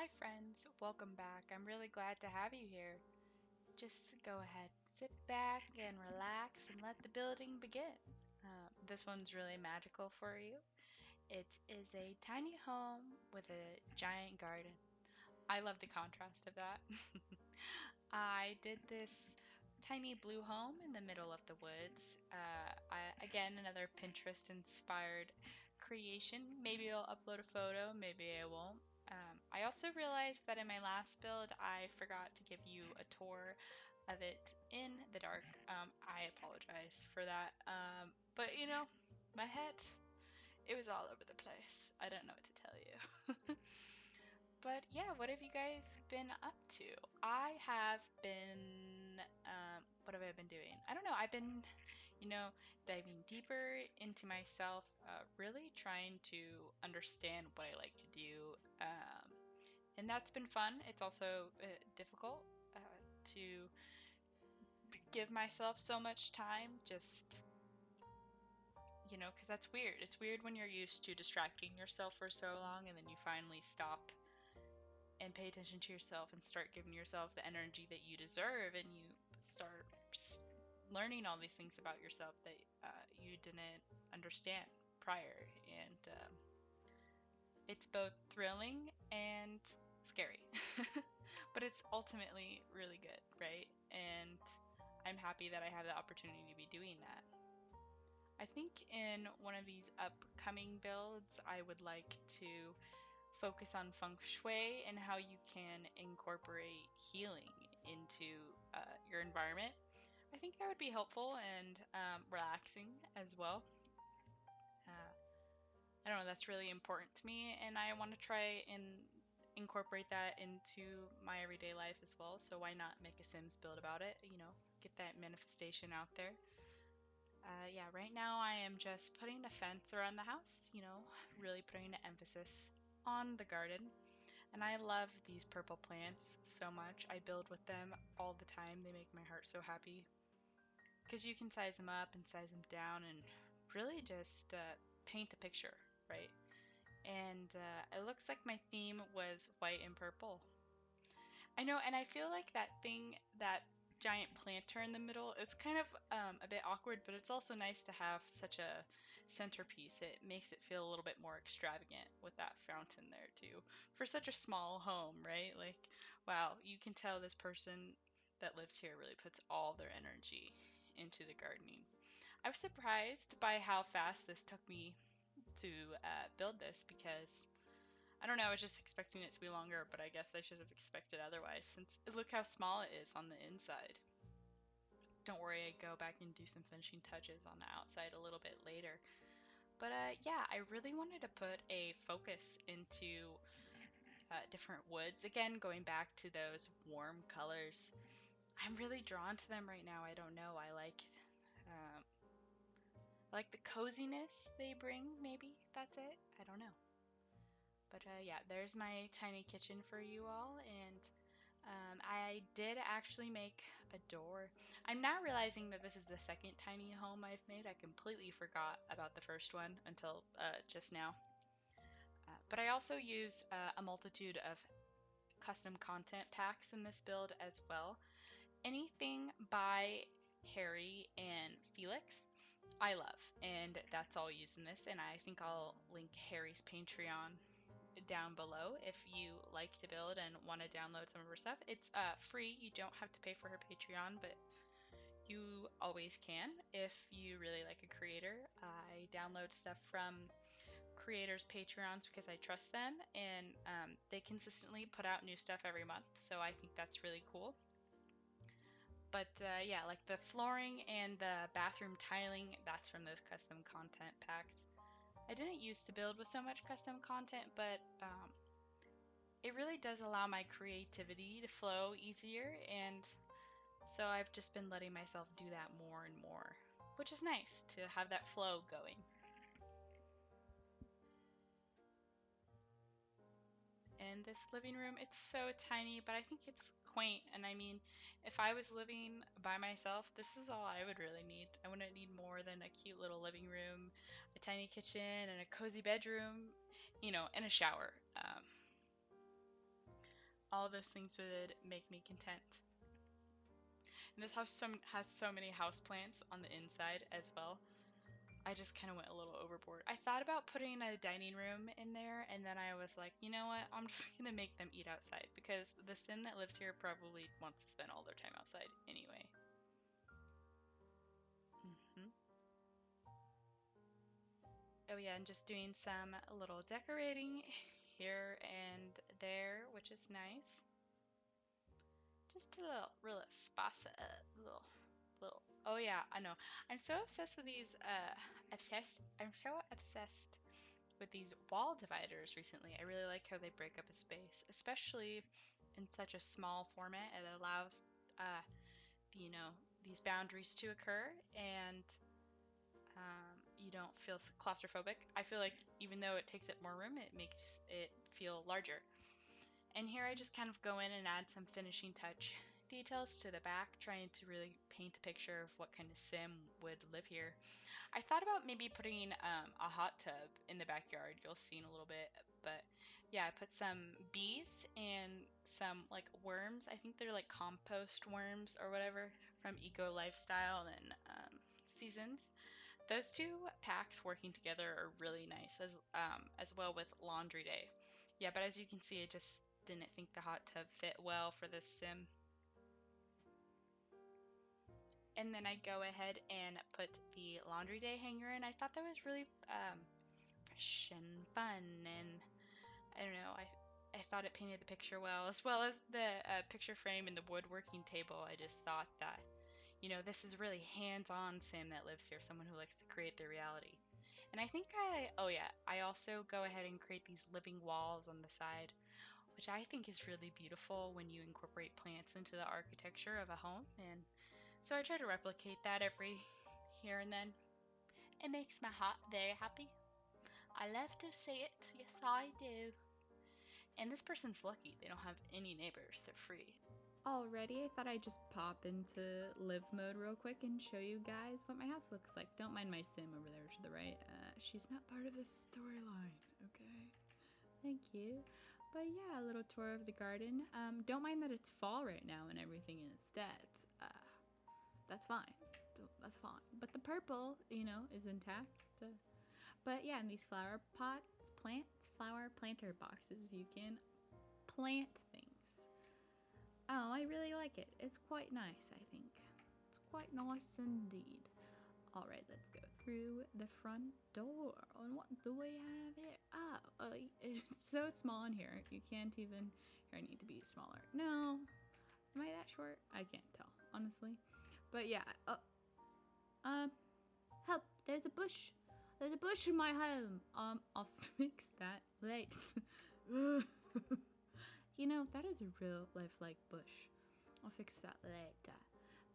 Hi, friends. Welcome back. I'm really glad to have you here. Just go ahead, sit back and relax and let the building begin. This one's really magical for you. It is a tiny home with a giant garden. I love the contrast of that. I did this tiny blue home in the middle of the woods. Again, another Pinterest inspired creation. Maybe I'll upload a photo, maybe I won't. I also realized that in my last build, I forgot to give you a tour of it in the dark. I apologize for that. But my head, it was all over the place. I don't know what to tell you. But yeah, what have you guys been up to? I have been, what have I been doing? I don't know. I've been, diving deeper into myself, really trying to understand what I like to do. And that's been fun. It's also difficult to give myself so much time, just, because that's weird. It's weird when you're used to distracting yourself for so long and then you finally stop and pay attention to yourself and start giving yourself the energy that you deserve, and you start learning all these things about yourself that you didn't understand prior. And it's both thrilling and scary, but it's ultimately really good, right? And I'm happy that I have the opportunity to be doing that. I think in one of these upcoming builds, I would like to focus on feng shui and how you can incorporate healing into your environment. I think that would be helpful and relaxing as well. Uh, I don't know, that's really important to me, and I want to try and incorporate that into my everyday life as well. So why not make a Sims build about it? Get that manifestation out there. Yeah, right now I am just putting the fence around the house, really putting the emphasis on the garden. And I love these purple plants so much. I build with them all the time. They make my heart so happy because you can size them up and size them down and really just paint a picture, right? And it looks like my theme was white and purple. I know, and I feel like that giant planter in the middle, it's kind of a bit awkward, but it's also nice to have such a centerpiece. It makes it feel a little bit more extravagant with that fountain there too. For such a small home, right? Like, wow, you can tell this person that lives here really puts all their energy into the gardening. I was surprised by how fast this took me to build this because I don't know, I was just expecting it to be longer, but I guess I should have expected otherwise since look how small it is on the inside. Don't worry, I go back and do some finishing touches on the outside a little bit later. But yeah, I really wanted to put a focus into different woods. Again, going back to those warm colors. I'm really drawn to them right now. I don't know. Um, I like the coziness they bring, maybe that's it. I don't know. But yeah, there's my tiny kitchen for you all, and I did actually make a door. I'm now realizing that this is the second tiny home I've made. I completely forgot about the first one until just now. But I also use a multitude of custom content packs in this build as well. Anything by Harry and Felix, I love, and that's all used in this. And I think I'll link Harry's Patreon down below if you like to build and want to download some of her stuff. It's free. You don't have to pay for her Patreon, but you always can if you really like a creator. I download stuff from creators' Patreons because I trust them, and they consistently put out new stuff every month, so I think that's really cool. But yeah, like the flooring and the bathroom tiling, that's from those custom content packs. I didn't used to build with so much custom content, but it really does allow my creativity to flow easier, and so I've just been letting myself do that more and more, which is nice to have that flow going. And this living room, it's so tiny, but I think it's quaint. And I mean, if I was living by myself, this is all I would really need. I wouldn't need more than a cute little living room, a tiny kitchen, and a cozy bedroom, and a shower. All of those things would make me content. And this house has so many houseplants on the inside as well. I just kind of went a little overboard. I thought about putting a dining room in there, and then I was like, you know what? I'm just gonna make them eat outside because the Sim that lives here probably wants to spend all their time outside anyway. Oh yeah, and just doing some little decorating here and there, which is nice. Just a little spice it up, little. Oh yeah, I know. I'm so obsessed with these. I'm so obsessed with these wall dividers recently. I really like how they break up a space, especially in such a small format. It allows, uh, you know, these boundaries to occur, and you don't feel claustrophobic. I feel like even though it takes up more room, it makes it feel larger. And here I just kind of go in and add some finishing touch details to the back, trying to really paint a picture of what kind of sim would live here. I thought about maybe putting a hot tub in the backyard. You'll see in a little bit, but yeah, I put some bees and some like worms. I think they're like compost worms or whatever from Eco Lifestyle and Seasons. Those two packs working together are really nice as well with Laundry Day. Yeah, but as you can see, I just didn't think the hot tub fit well for this sim. And then I go ahead and put the Laundry Day hanger in. I thought that was really fresh and fun, and I don't know, I thought it painted the picture well as the picture frame and the woodworking table. I just thought that, this is really hands-on sim that lives here, someone who likes to create their reality. And I think oh yeah, I also go ahead and create these living walls on the side, which I think is really beautiful when you incorporate plants into the architecture of a home. And so I try to replicate that every here and then. It makes my heart very happy. I love to see it. Yes, I do. And this person's lucky. They don't have any neighbors. They're free. Alrighty, I thought I'd just pop into live mode real quick and show you guys what my house looks like. Don't mind my sim over there to the right. She's not part of this storyline, okay? Thank you. But yeah, a little tour of the garden. Don't mind that it's fall right now and everything is dead. That's fine. That's fine. But the purple, is intact. But yeah, in these flower pots, flower planter boxes, you can plant things. Oh, I really like it. It's quite nice, I think. It's quite nice indeed. Alright, let's go through the front door. And what do we have here? It's so small in here. You can't even... Here, I need to be smaller. No. Am I that short? I can't tell, honestly. But yeah. Help. There's a bush. There's a bush in my home. I'll fix that later. That is a real lifelike bush. I'll fix that later.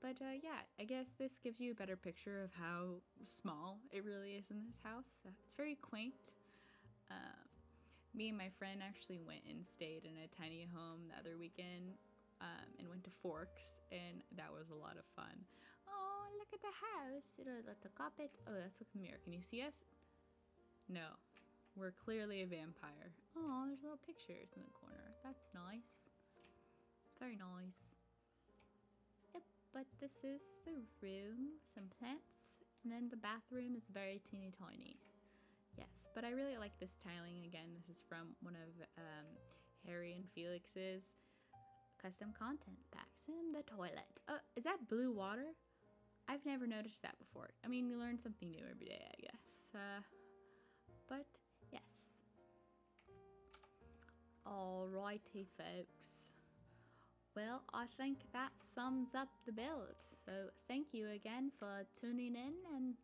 But yeah, I guess this gives you a better picture of how small it really is in this house. It's very quaint. Me and my friend actually went and stayed in a tiny home the other weekend and went to Forks, and that was a lot of fun. Oh, look at the house. Look the carpet. Oh, let's look in the mirror. Can you see us? No. We're clearly a vampire. Oh, there's little pictures in the corner. That's nice. It's very nice. Yep, but this is the room. Some plants. And then the bathroom is very teeny tiny. Yes, but I really like this tiling. Again, this is from one of Harry and Felix's custom content packs. And the toilet. Is that blue water? I've never noticed that before. I mean, we learn something new every day, I guess. But yes. Alrighty, folks. Well, I think that sums up the build. So thank you again for tuning in, and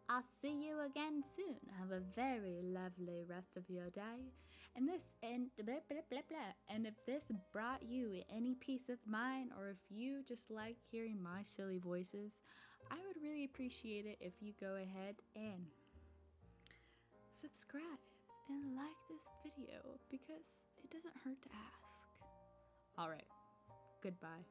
I'll see you again soon. Have a very lovely rest of your day. And blah, blah, blah, blah. And if this brought you any peace of mind, or if you just like hearing my silly voices, I would really appreciate it if you go ahead and subscribe and like this video, because it doesn't hurt to ask. Alright, goodbye.